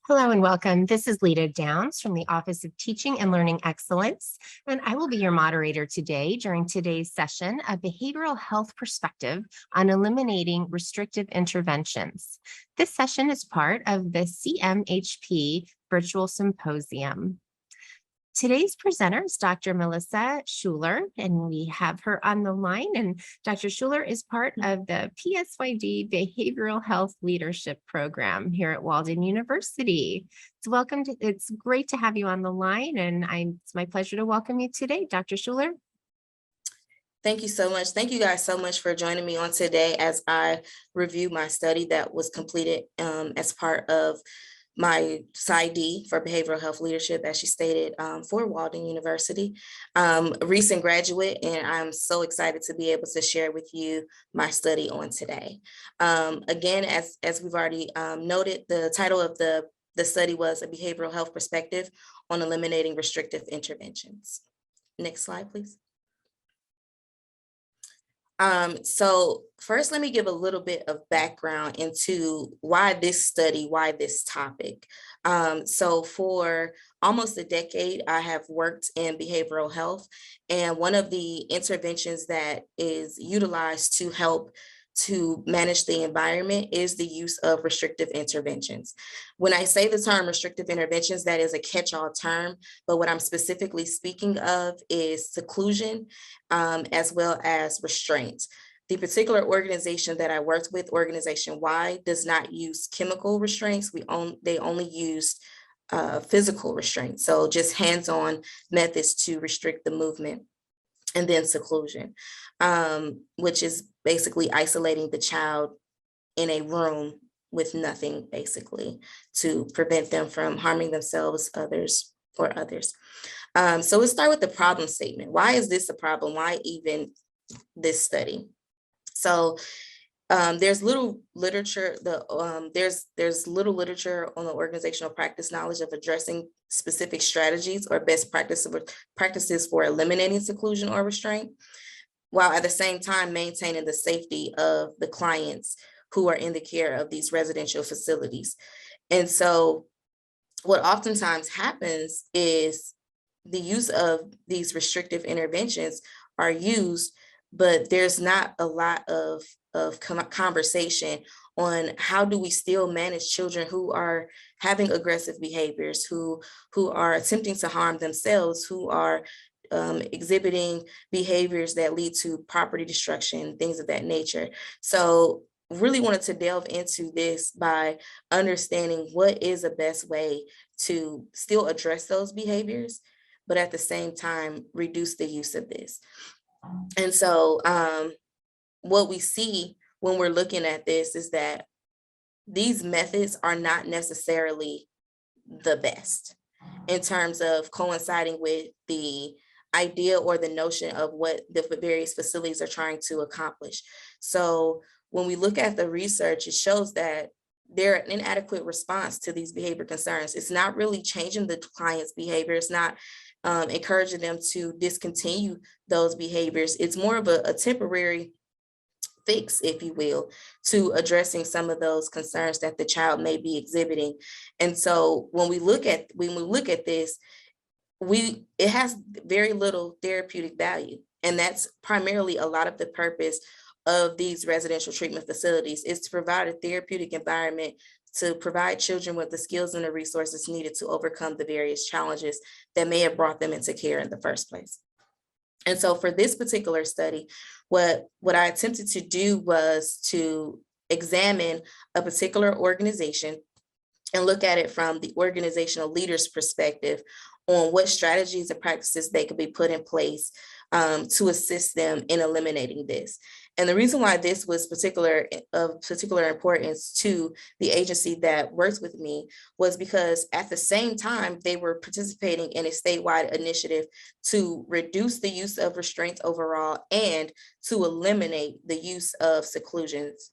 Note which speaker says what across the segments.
Speaker 1: Hello and welcome. This is Lita Downs from the Office of Teaching and Learning Excellence, and I will be your moderator today during today's session, A Behavioral Health Perspective on Eliminating Restrictive Interventions. This session is part of the CMHP Virtual Symposium. Today's presenter is Dr. Malisa Shuler, and we have her on the line. And Dr. Shuler is part of the PSYD Behavioral Health Leadership Program here at Walden University. It's great to have you on the line, and it's my pleasure to welcome you today, Dr. Shuler.
Speaker 2: Thank you so much. Thank you guys so much for joining me on today as I review my study that was completed as part of my PsyD for Behavioral Health Leadership, as she stated, for Walden University. A recent graduate, and I'm so excited to be able to share with you my study on today. Again, as we've already noted, the title of the study was A Behavioral Health Perspective on Eliminating Restrictive Interventions. Next slide, please. So first, let me give a little bit of background into why this study, why this topic. So for almost a decade, I have worked in behavioral health, and one of the interventions that is utilized to help to manage the environment is the use of restrictive interventions. When I say the term restrictive interventions, that is a catch-all term, but what I'm specifically speaking of is seclusion, as well as restraint. The particular organization that I worked with, organization Y, does not use chemical restraints. They only use physical restraints, so just hands-on methods to restrict the movement. And then seclusion, which is basically isolating the child in a room with nothing, basically, to prevent them from harming themselves, others. So let's start with the problem statement. Why is this a problem? Why even this study? So there's little literature. There's little literature on the organizational practice knowledge of addressing specific strategies or best practices for eliminating seclusion or restraint, while at the same time maintaining the safety of the clients who are in the care of these residential facilities. And so what oftentimes happens is the use of these restrictive interventions are used, but there's not a lot of conversation on how do we still manage children who are having aggressive behaviors, who are attempting to harm themselves, who are exhibiting behaviors that lead to property destruction, things of that nature. So really wanted to delve into this by understanding what is the best way to still address those behaviors, but at the same time, reduce the use of this. And so what we see when we're looking at this is that these methods are not necessarily the best in terms of coinciding with the idea or the notion of what the various facilities are trying to accomplish. So when we look at the research, it shows that they're an inadequate response to these behavior concerns. It's not really changing the client's behavior. It's not encouraging them to discontinue those behaviors. It's more of a temporary fix, if you will, to addressing some of those concerns that the child may be exhibiting. And so when we look at this, it has very little therapeutic value. And that's primarily a lot of the purpose of these residential treatment facilities, is to provide a therapeutic environment to provide children with the skills and the resources needed to overcome the various challenges that may have brought them into care in the first place. And so for this particular study, what I attempted to do was to examine a particular organization and look at it from the organizational leader's perspective on what strategies and practices they could be put in place to assist them in eliminating this. And the reason why this was of particular importance to the agency that works with me was because at the same time, they were participating in a statewide initiative to reduce the use of restraints overall and to eliminate the use of seclusions.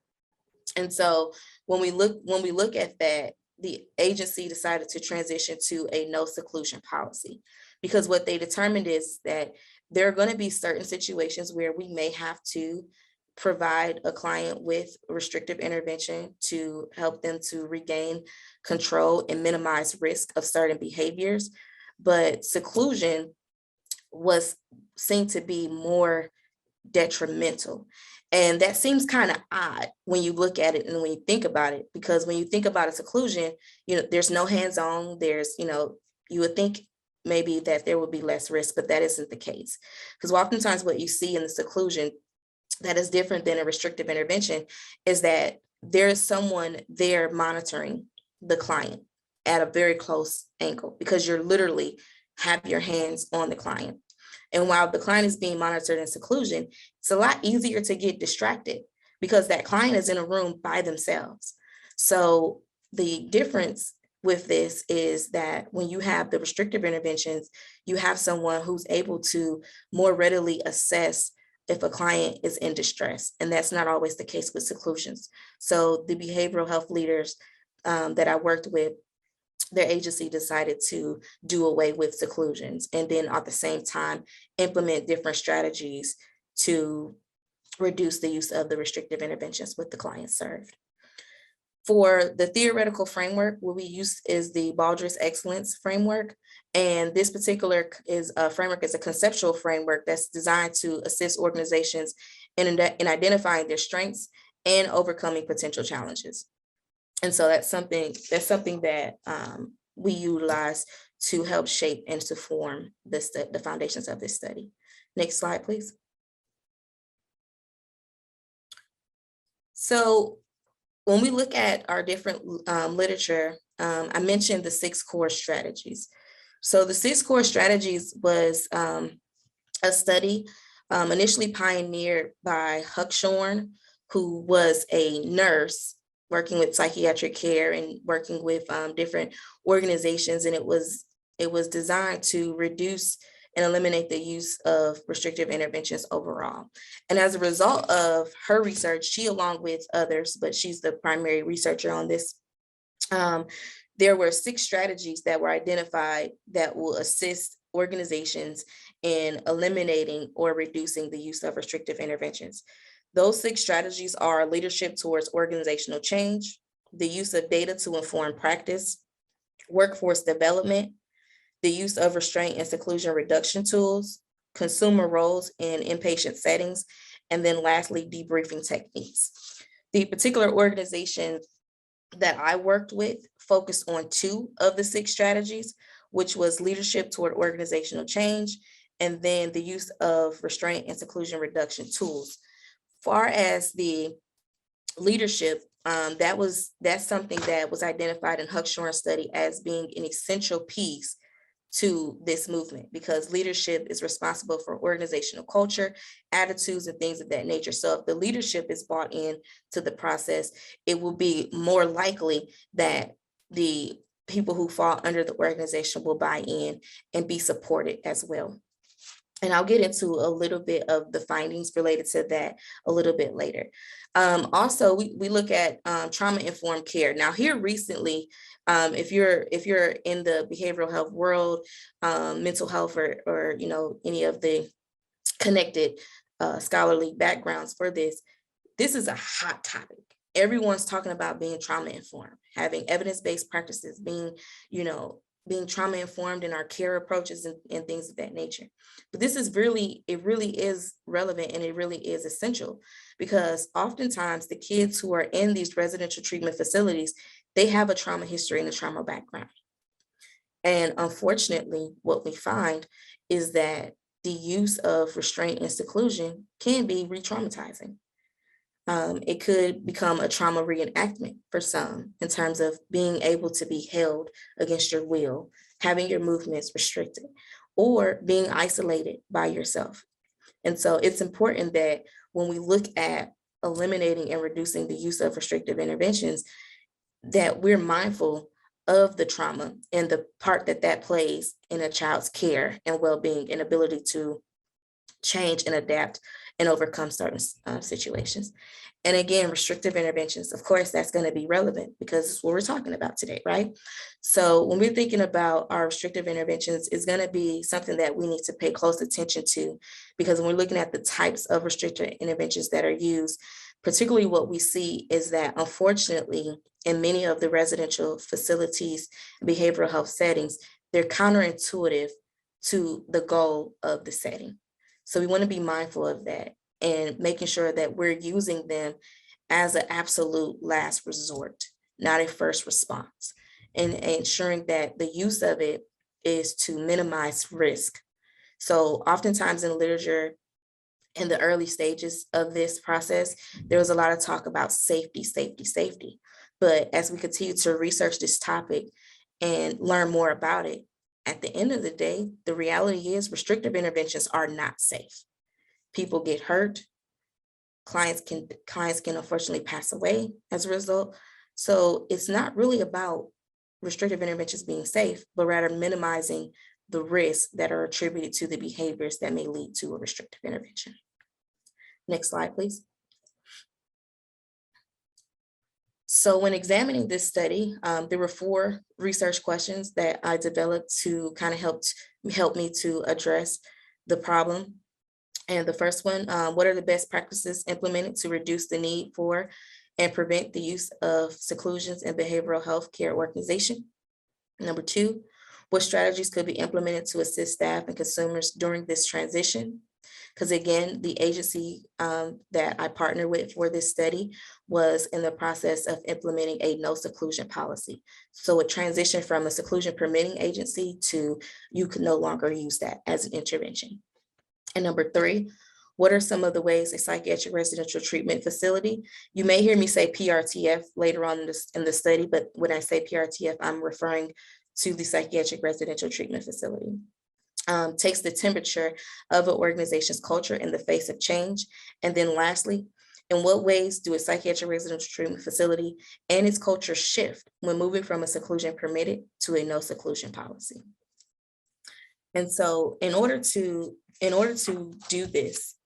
Speaker 2: And so when we look at that, the agency decided to transition to a no seclusion policy, because what they determined is that there are going to be certain situations where we may have to provide a client with restrictive intervention to help them to regain control and minimize risk of certain behaviors. But seclusion was seen to be more detrimental. And that seems kind of odd when you look at it and when you think about it, because when you think about a seclusion, there's no hands-on, you would think maybe that there would be less risk, but that isn't the case. Because oftentimes what you see in the seclusion that is different than a restrictive intervention is that there's someone there monitoring the client at a very close angle, because you're literally have your hands on the client. And while the client is being monitored in seclusion, it's a lot easier to get distracted because that client is in a room by themselves. So the difference with this is that when you have the restrictive interventions, you have someone who's able to more readily assess if a client is in distress. And that's not always the case with seclusions. So the behavioral health leaders that I worked with, their agency decided to do away with seclusions and then at the same time implement different strategies to reduce the use of the restrictive interventions with the clients served. For the theoretical framework, what we use is the Baldrig's Excellence Framework. And this particular framework is a conceptual framework that's designed to assist organizations in identifying their strengths and overcoming potential challenges. And so that's something that we utilize to help shape and to form the foundations of this study. Next slide, please. So when we look at our different literature, I mentioned the 6 core strategies. So the 6 core strategies was a study initially pioneered by Huckshorn, who was a nurse working with psychiatric care and working with different organizations. And it was designed to reduce and eliminate the use of restrictive interventions overall. And as a result of her research, she, along with others, but she's the primary researcher on this, there were 6 strategies that were identified that will assist organizations in eliminating or reducing the use of restrictive interventions. Those 6 strategies are leadership towards organizational change, the use of data to inform practice, workforce development, the use of restraint and seclusion reduction tools, consumer roles in inpatient settings, and then lastly, debriefing techniques. The particular organization that I worked with focused on 2 of the 6 strategies, which was leadership toward organizational change, and then the use of restraint and seclusion reduction tools. Far as the leadership, that's something that was identified in Huckshorn's study as being an essential piece to this movement, because leadership is responsible for organizational culture, attitudes, and things of that nature. So if the leadership is bought in to the process, it will be more likely that the people who fall under the organization will buy in and be supported as well. And I'll get into a little bit of the findings related to that a little bit later. Also, we look at trauma-informed care. Now here recently, if you're in the behavioral health world, mental health, or any of the connected scholarly backgrounds for this is a hot topic. Everyone's talking about being trauma-informed, having evidence-based practices, being trauma-informed in our care approaches and things of that nature. But this is really is relevant, and it really is essential, because oftentimes the kids who are in these residential treatment facilities, they have a trauma history and a trauma background. And unfortunately, what we find is that the use of restraint and seclusion can be re-traumatizing. It could become a trauma reenactment for some, in terms of being able to be held against your will, having your movements restricted, or being isolated by yourself. And so it's important that when we look at eliminating and reducing the use of restrictive interventions, that we're mindful of the trauma and the part that plays in a child's care and well-being and ability to change and adapt and overcome certain situations. And again, restrictive interventions, of course, that's going to be relevant because it's what we're talking about today, right? So when we're thinking about our restrictive interventions, it's going to be something that we need to pay close attention to, because when we're looking at the types of restrictive interventions that are used, particularly what we see is that, unfortunately, in many of the residential facilities, behavioral health settings, they're counterintuitive to the goal of the setting. So we want to be mindful of that and making sure that we're using them as an absolute last resort, not a first response, and ensuring that the use of it is to minimize risk. So oftentimes in literature, in the early stages of this process, there was a lot of talk about safety, safety, safety. But as we continue to research this topic and learn more about it, at the end of the day, the reality is restrictive interventions are not safe. People get hurt. Clients can unfortunately pass away as a result. So it's not really about restrictive interventions being safe, but rather minimizing the risks that are attributed to the behaviors that may lead to a restrictive intervention. Next slide, please. So when examining this study, there were 4 research questions that I developed to kind of help me to address the problem. And the first one, what are the best practices implemented to reduce the need for and prevent the use of seclusions in behavioral health care organization? Number 2, what strategies could be implemented to assist staff and consumers during this transition? Because again, the agency that I partnered with for this study was in the process of implementing a no seclusion policy. So it transitioned from a seclusion permitting agency to you can no longer use that as an intervention. And number 3, what are some of the ways a psychiatric residential treatment facility? You may hear me say PRTF later on in the study, but when I say PRTF, I'm referring to the psychiatric residential treatment facility. Takes the temperature of an organization's culture in the face of change. And then lastly, in what ways do a psychiatric residential treatment facility and its culture shift when moving from a seclusion permitted to a no seclusion policy? And so in order to do this,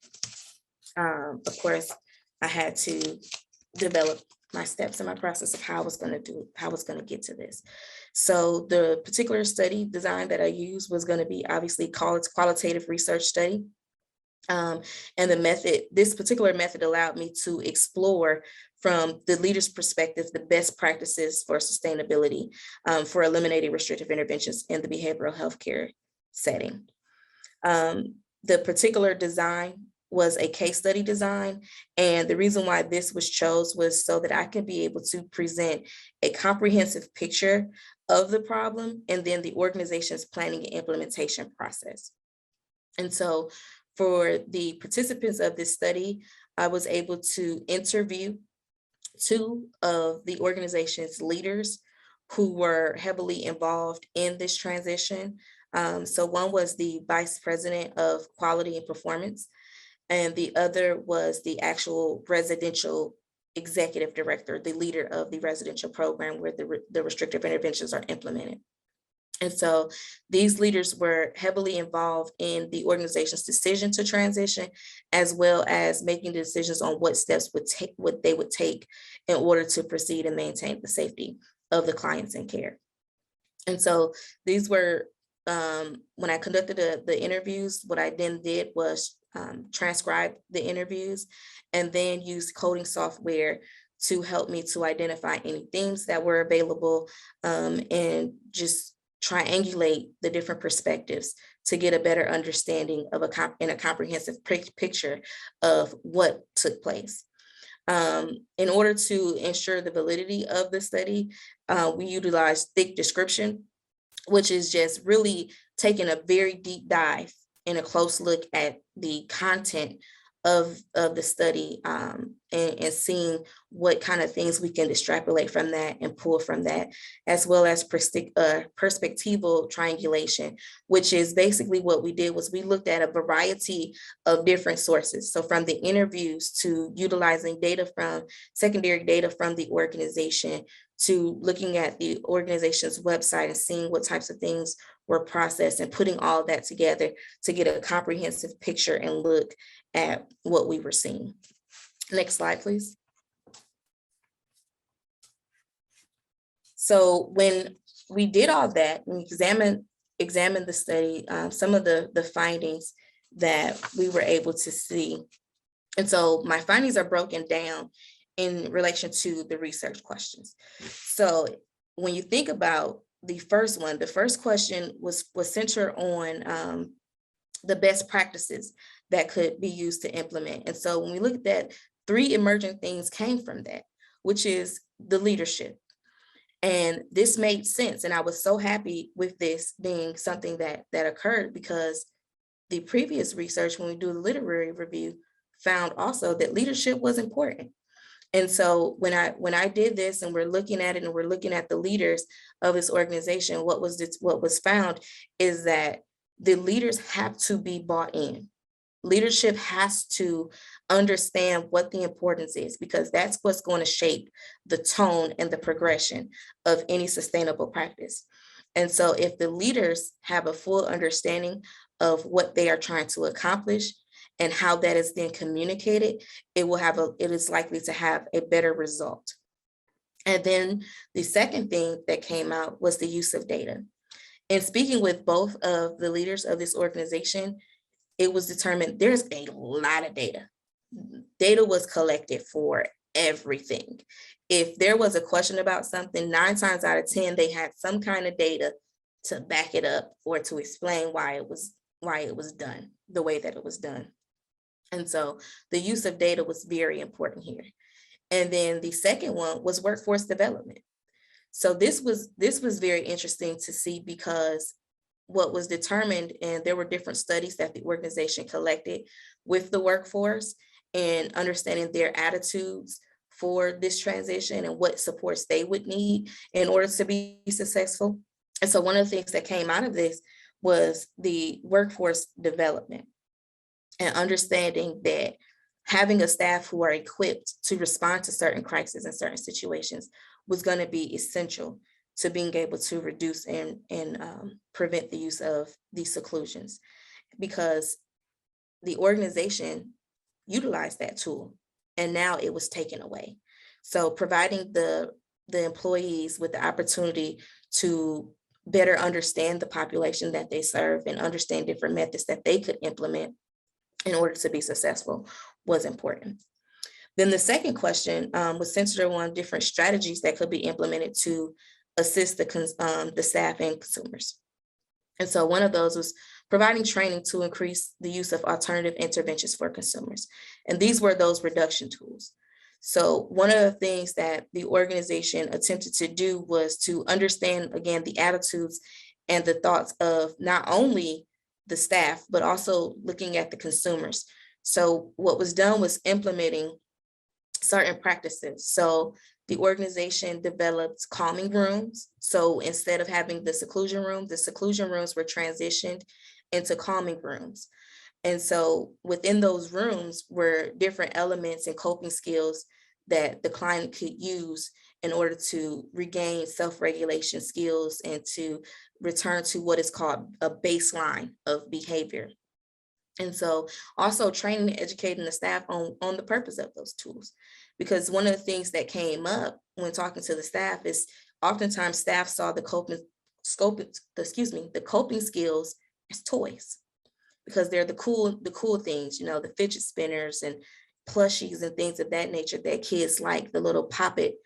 Speaker 2: of course, I had to develop my steps and my process of how I was going to get to this. So the particular study design that I used was going to be obviously qualitative research study. And this particular method allowed me to explore from the leader's perspective, the best practices for sustainability for eliminating restrictive interventions in the behavioral health care setting. The particular design was a case study design. And the reason why this was chose was so that I could be able to present a comprehensive picture of the problem and then the organization's planning and implementation process. And so for the participants of this study, I was able to interview 2 of the organization's leaders who were heavily involved in this transition. So one was the vice president of quality and performance, and the other was the actual residential executive director, the leader of the residential program where the restrictive interventions are implemented. And so these leaders were heavily involved in the organization's decision to transition, as well as making decisions on what steps what they would take in order to proceed and maintain the safety of the clients in care. And so these were, when I conducted the interviews, what I then did was transcribe the interviews and then use coding software to help me to identify any themes that were available and just triangulate the different perspectives to get a better understanding of a comprehensive picture of what took place. In order to ensure the validity of the study, we utilized thick description, which is just really taking a very deep dive and a close look at the content of the study and seeing what kind of things we can extrapolate from that and pull from that, as well as perspectival triangulation, which is basically what we did was we looked at a variety of different sources. So from the interviews to utilizing data from secondary data from the organization to looking at the organization's website and seeing what types of things were processed, and putting all of that together to get a comprehensive picture and look at what we were seeing. Next slide, please. So when we did all that and examined the study, some of the findings that we were able to see. And so my findings are broken down in relation to the research questions. So when you think about the first one, the first question was centered on the best practices that could be used to implement. And so when we looked at that, 3 emerging things came from that, which is the leadership. And this made sense. And I was so happy with this being something that occurred, because the previous research, when we do the literary review, found also that leadership was important. And so when I did this and we're looking at it and we're looking at the leaders of this organization, what was found is that the leaders have to be bought in. Leadership has to understand what the importance is, because that's what's going to shape the tone and the progression of any sustainable practice. And so if the leaders have a full understanding of what they are trying to accomplish and how that is then communicated, it is likely to have a better result. And then the second thing that came out was the use of data. And speaking with both of the leaders of this organization, it was determined there's a lot of data. Data was collected for everything. If there was a question about something, 9 times out of 10, they had some kind of data to back it up or to explain why it was done the way that it was done. And so the use of data was very important here. And then the second one was workforce development. So this was very interesting to see, because what was determined, and there were different studies that the organization collected with the workforce and understanding their attitudes for this transition and what supports they would need in order to be successful. And so one of the things that came out of this was the workforce development and understanding that having a staff who are equipped to respond to certain crises and certain situations was going to be essential to being able to reduce and prevent the use of these seclusions, because the organization utilized that tool and now it was taken away. So providing the employees with the opportunity to better understand the population that they serve and understand different methods that they could implement in order to be successful was important. Then the second question was centered on different strategies that could be implemented to assist the staff and consumers. And so one of those was providing training to increase the use of alternative interventions for consumers. And these were those reduction tools. So one of the things that the organization attempted to do was to understand, again, the attitudes and the thoughts of not only the staff, but also looking at the consumers. So what was done was implementing certain practices. So the organization developed calming rooms. So instead of having the seclusion rooms were transitioned into calming rooms. And so within those rooms were different elements and coping skills that the client could use in order to regain self-regulation skills and to return to what is called a baseline of behavior. And so also training and educating the staff on the purpose of those tools. Because one of the things that came up when talking to the staff is oftentimes staff saw the coping skills as toys, because they're the cool things, the fidget spinners and plushies and things of that nature that kids like, the little pop-it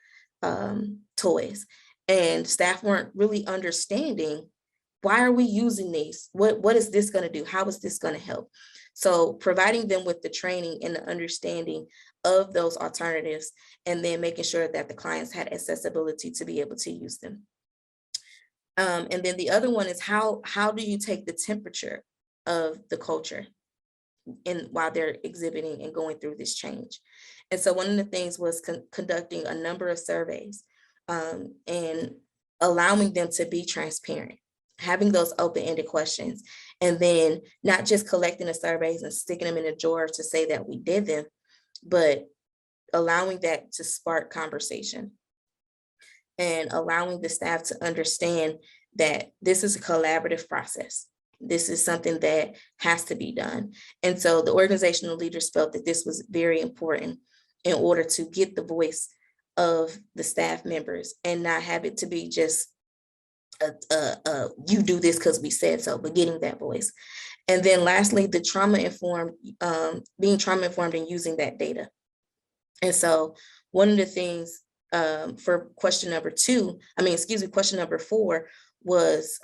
Speaker 2: toys. And staff weren't really understanding, why are we using these? What is this going to do? How is this going to help? So providing them with the training and the understanding of those alternatives, and then making sure that the clients had accessibility to be able to use them. And then the other one is how do you take the temperature of the culture while they're exhibiting and going through this change? And so one of the things was conducting a number of surveys and allowing them to be transparent, having those open-ended questions, and then not just collecting the surveys and sticking them in a drawer to say that we did them, but allowing that to spark conversation and allowing the staff to understand that this is a collaborative process. This is something that has to be done. And so the organizational leaders felt that this was very important in order to get the voice of the staff members and not have it to be just you do this because we said so, but getting that voice. And then lastly, the trauma-informed, being trauma-informed and using that data. And so one of the things for question number four was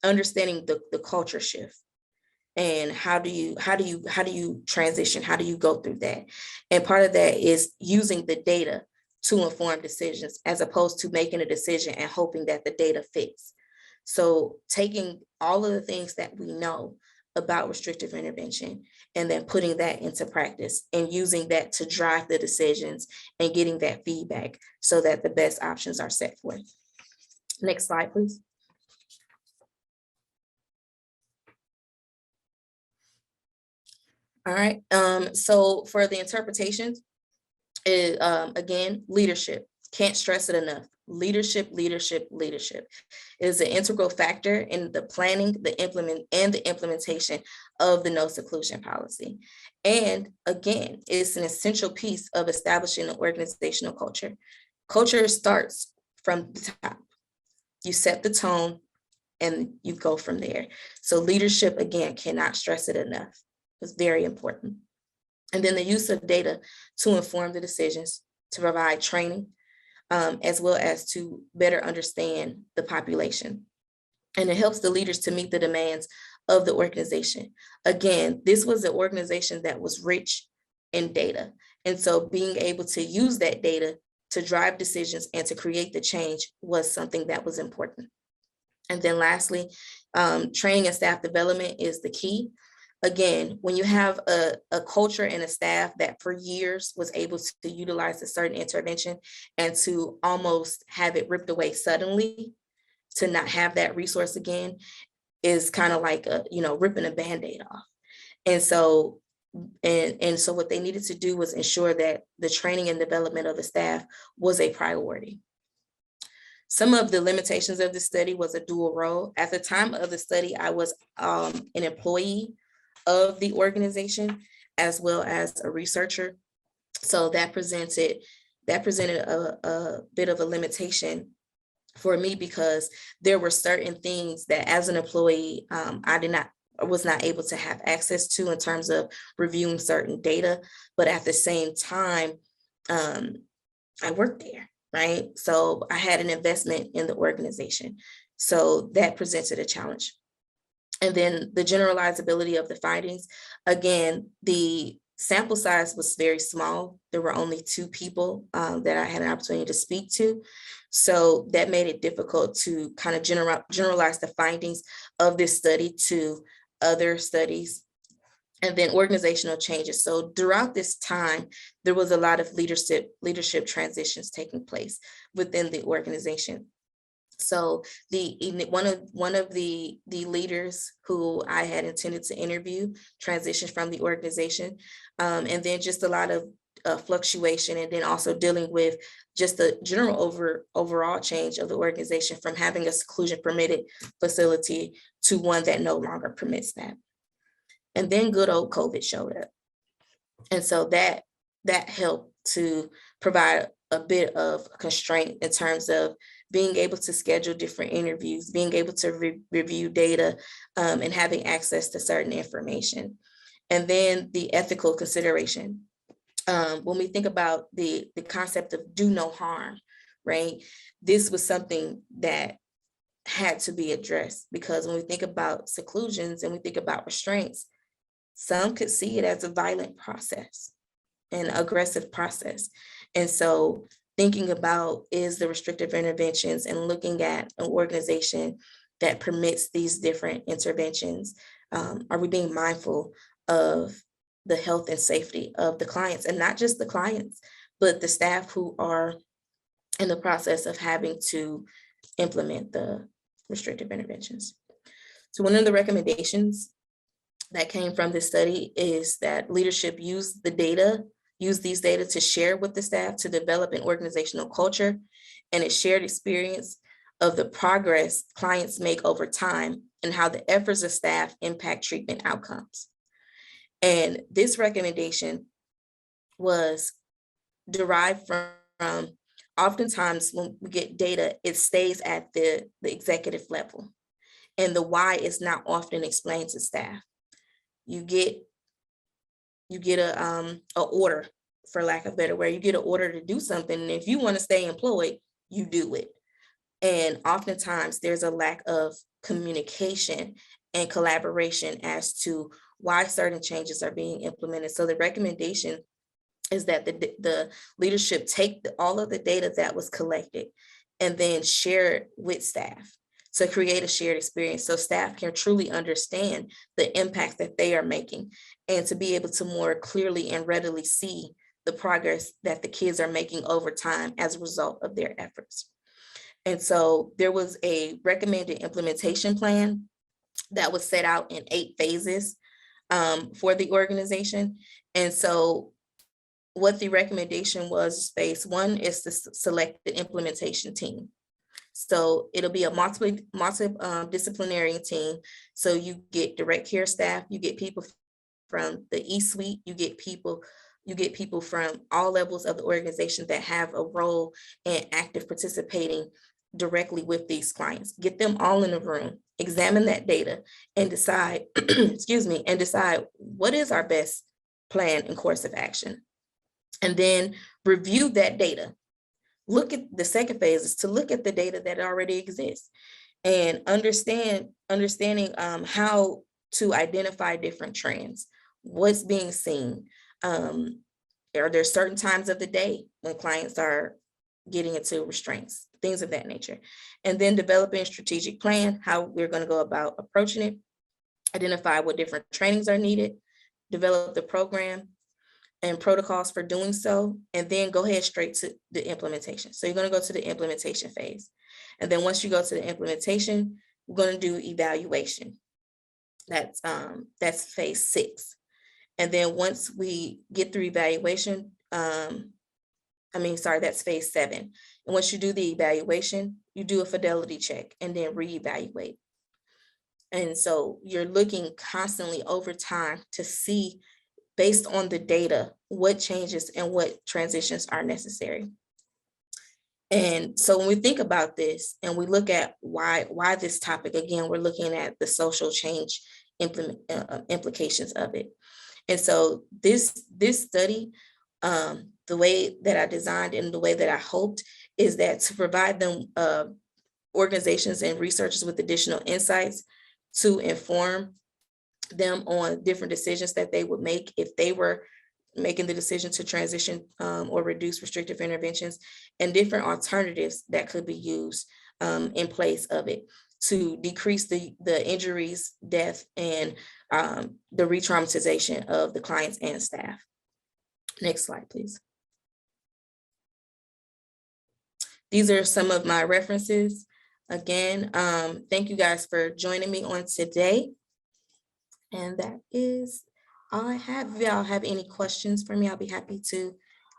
Speaker 2: understanding the culture shift. And how do you transition? How do you go through that? And part of that is using the data to inform decisions, as opposed to making a decision and hoping that the data fits. So taking all of the things that we know about restrictive intervention and then putting that into practice and using that to drive the decisions and getting that feedback so that the best options are set forth. Next slide, please. All right, so for the interpretations, again, leadership, can't stress it enough. Leadership is an integral factor in the planning, the implementation of the no seclusion policy. And again, it's an essential piece of establishing an organizational culture. Culture starts from the top. You set the tone and you go from there. So leadership, again, cannot stress it enough. It's very important. And then the use of data to inform the decisions, to provide training, as well as to better understand the population. And it helps the leaders to meet the demands of the organization. Again, this was an organization that was rich in data. And so being able to use that data to drive decisions and to create the change was something that was important. And then lastly, training and staff development is the key. Again, when you have a culture and a staff that for years was able to utilize a certain intervention and to almost have it ripped away suddenly, to not have that resource again, is kind of like ripping a Band-Aid off. And so what they needed to do was ensure that the training and development of the staff was a priority. Some of the limitations of the study was a dual role. At the time of the study, I was an employee of the organization as well as a researcher. So that presented a bit of a limitation for me, because there were certain things that as an employee, I was not able to have access to in terms of reviewing certain data, but at the same time, I worked there, right? So I had an investment in the organization. So that presented a challenge. And then the generalizability of the findings. Again, the sample size was very small. There were only 2 people that I had an opportunity to speak to. So that made it difficult to kind of generalize the findings of this study to other studies. And then organizational changes. So throughout this time, there was a lot of leadership transitions taking place within the organization. So one of the leaders who I had intended to interview transitioned from the organization, and then just a lot of fluctuation, and then also dealing with just the general overall change of the organization from having a seclusion permitted facility to one that no longer permits that. And then good old COVID showed up, and so that helped to provide a bit of constraint in terms of being able to schedule different interviews, being able to review data, and having access to certain information. And then the ethical consideration. When we think about the concept of do no harm, right? This was something that had to be addressed, because when we think about seclusions and we think about restraints, some could see it as a violent process, an aggressive process. And so thinking about, is the restrictive interventions and looking at an organization that permits these different interventions, are we being mindful of the health and safety of the clients, and not just the clients, but the staff who are in the process of having to implement the restrictive interventions. So one of the recommendations that came from this study is that leadership use these data to share with the staff to develop an organizational culture and a shared experience of the progress clients make over time and how the efforts of staff impact treatment outcomes. And this recommendation was derived from oftentimes when we get data, it stays at the executive level. And the why is not often explained to staff. You get a order, for lack of a better word. You get an order to do something, and if you want to stay employed, you do it. And oftentimes there's a lack of communication and collaboration as to why certain changes are being implemented. So the recommendation is that the leadership take all of the data that was collected and then share it with staff to create a shared experience so staff can truly understand the impact that they are making and to be able to more clearly and readily see the progress that the kids are making over time as a result of their efforts. And so there was a recommended implementation plan that was set out in 8 phases for the organization. And so what the recommendation was, phase 1 is to select the implementation team. So it'll be a multidisciplinary team. So you get direct care staff, you get people from the E-suite, you get people from all levels of the organization that have a role in active participating directly with these clients. Get them all in a room, examine that data, and decide, and decide what is our best plan and course of action. And then review that data. Look at the second phase is to look at the data that already exists and understanding how to identify different trends, what's being seen. Are there certain times of the day when clients are getting into restraints, things of that nature. And then developing a strategic plan, how we're going to go about approaching it, identify what different trainings are needed, develop the program and protocols for doing so, and then go ahead straight to the implementation. So you're going to go to the implementation phase. And then once you go to the implementation, we're going to do evaluation. That's phase 6. And then once we get through evaluation, that's phase 7. And once you do the evaluation, you do a fidelity check and then reevaluate. And so you're looking constantly over time to see, based on the data, what changes and what transitions are necessary. And so when we think about this and we look at why this topic, again, we're looking at the social change implications of it. And so this study, the way that I designed and the way that I hoped is that to provide them organizations and researchers with additional insights to inform them on different decisions that they would make if they were making the decision to transition or reduce restrictive interventions, and different alternatives that could be used in place of it to decrease the injuries, death, and the re-traumatization of the clients and staff. Next slide, please. These are some of my references. Again, thank you guys for joining me on today. And that is all I have. If y'all have any questions for me, I'll be happy to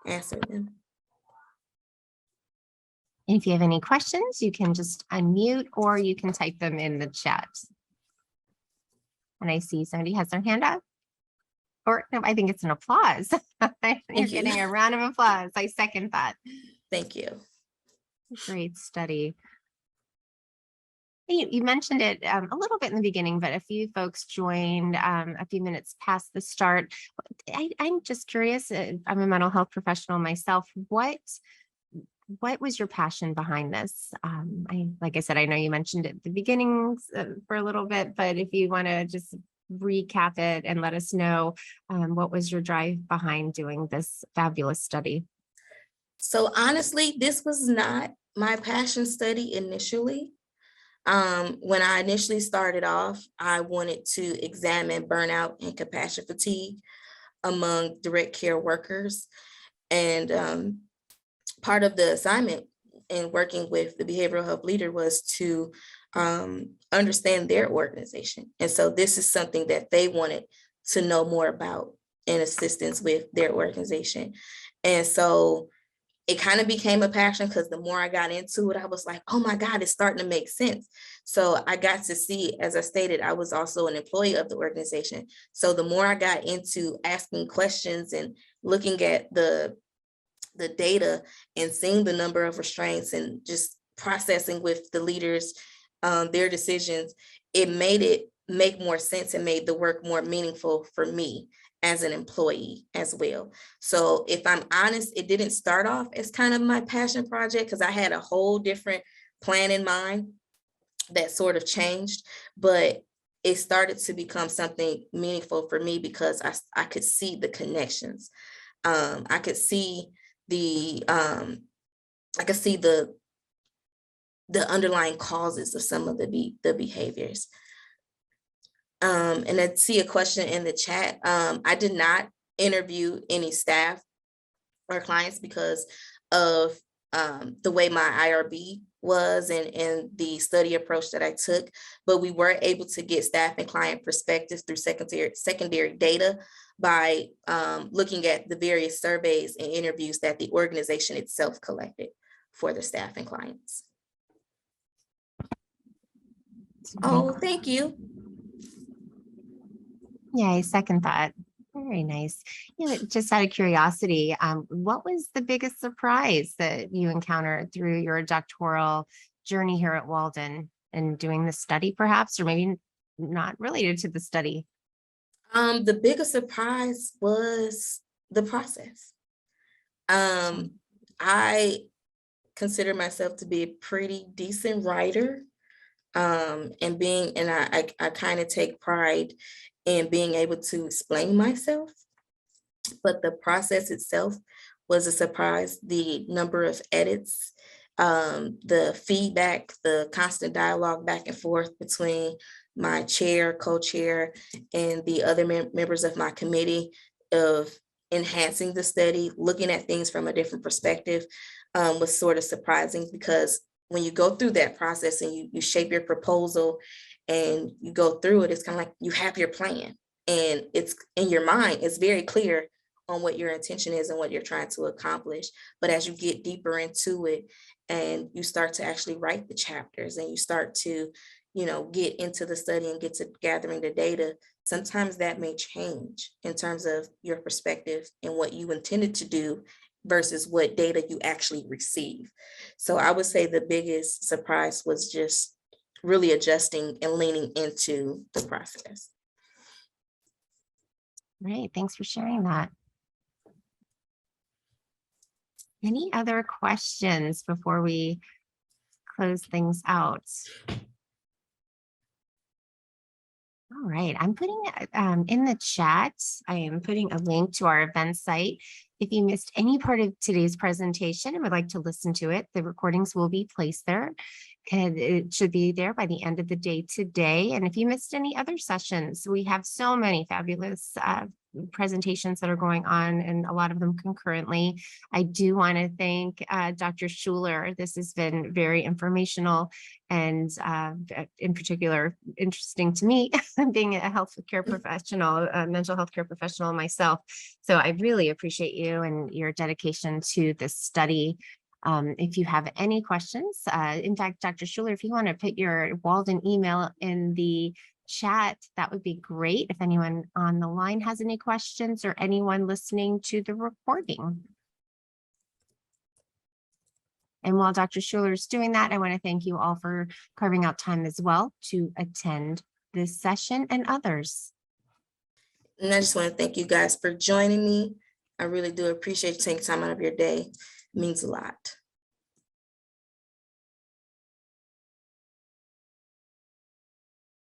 Speaker 2: answer them.
Speaker 1: If you have any questions, you can just unmute or you can type them in the chat. And I see somebody has their hand up. Or no, I think it's an applause. You're getting a round of applause. I second that.
Speaker 2: Thank you.
Speaker 1: Great study. You mentioned it a little bit in the beginning, but a few folks joined a few minutes past the start. I'm just curious, I'm a mental health professional myself. What was your passion behind this? Like I said, I know you mentioned it at the beginning for a little bit, but if you want to just recap it and let us know what was your drive behind doing this fabulous study?
Speaker 2: So honestly, this was not my passion study initially. When I initially started off, I wanted to examine burnout and compassion fatigue among direct care workers. And part of the assignment in working with the behavioral health leader was to understand their organization. And so this is something that they wanted to know more about in assistance with their organization. And so it kind of became a passion because the more I got into it, I was like, oh my God, it's starting to make sense. So I got to see, as I stated, I was also an employee of the organization. So the more I got into asking questions and looking at the data and seeing the number of restraints and just processing with the leaders, their decisions, it made it make more sense and made the work more meaningful for me as an employee as well. So if I'm honest, it didn't start off as kind of my passion project because I had a whole different plan in mind that sort of changed, but it started to become something meaningful for me because I could see the connections. I could see the underlying causes of some of the behaviors. And I see a question in the chat. I did not interview any staff or clients because of the way my IRB was and the study approach that I took, but we were able to get staff and client perspectives through secondary data by looking at the various surveys and interviews that the organization itself collected for the staff and clients. Oh, thank you.
Speaker 1: Yeah, I second that. Very nice. Just out of curiosity, what was the biggest surprise that you encountered through your doctoral journey here at Walden and doing the study, perhaps, or maybe not related to the study?
Speaker 2: The biggest surprise was the process. I consider myself to be a pretty decent writer. And I kind of take pride in being able to explain myself, but the process itself was a surprise. The number of edits, the feedback, the constant dialogue back and forth between my chair, co-chair, and the other members of my committee of enhancing the study, looking at things from a different perspective, was sort of surprising because when you go through that process and you shape your proposal and you go through it, it's kind of like you have your plan and it's in your mind, it's very clear on what your intention is and what you're trying to accomplish. But as you get deeper into it and you start to actually write the chapters and you start to, get into the study and get to gathering the data, sometimes that may change in terms of your perspective and what you intended to do versus what data you actually receive. So I would say the biggest surprise was just really adjusting and leaning into the process.
Speaker 1: Great, thanks for sharing that. Any other questions before we close things out? All right, I'm putting in the chat, I am putting a link to our event site. If you missed any part of today's presentation and would like to listen to it, the recordings will be placed there. And it should be there by the end of the day today. And if you missed any other sessions, we have so many fabulous presentations that are going on and a lot of them concurrently. I do want to thank Dr. Shuler. This has been very informational and in particular interesting to me being a healthcare professional, a mental health care professional myself. So I really appreciate you and your dedication to this study. If you have any questions, in fact, Dr. Shuler, if you want to put your Walden email in the chat, that would be great. If anyone on the line has any questions or anyone listening to the recording. And while Dr. Shuler is doing that, I want to thank you all for carving out time as well to attend this session and others.
Speaker 2: And I just want to thank you guys for joining me. I really do appreciate you taking time out of your day. It means a lot.